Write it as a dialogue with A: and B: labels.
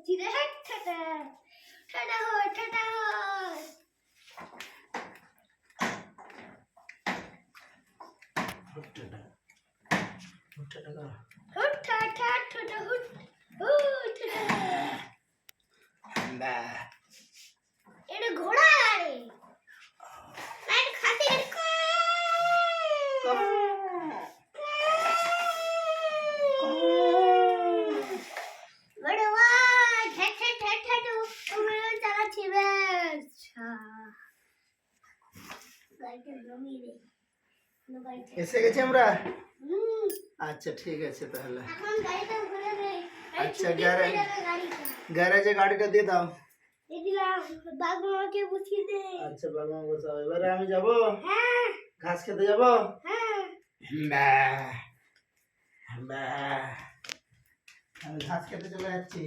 A: চিড়ে হাট ঠাটা ঠাটা হয় ঠাটা হয় হুট ঠাটা ঠাটা হুট হুট ঠাটা এটা ঘোড়া গাড়ি লাইন খাসি গাড়ি বড়বা ঠে ঠে ঠে ঠে তুমি চালাচ্ছি বেশ গাড়িটা জমি রে
B: এসে গেছি আমরা আচ্ছা ঠিক আছে তাহলে
A: এখন গাড়িটা ঘুরে রে
B: আচ্ছা গ্যারেজে গাড়িটা দিয়ে দাও
A: দিয়ে দিলাম বাগমাকে বুঝিয়ে দে
B: আচ্ছা বাবা বসাও এবারে আমি যাব
A: হ্যাঁ
B: ঘাস খেতে যাব
A: হ্যাঁ
B: আমি ঘাস খেতে চলে যাচ্ছি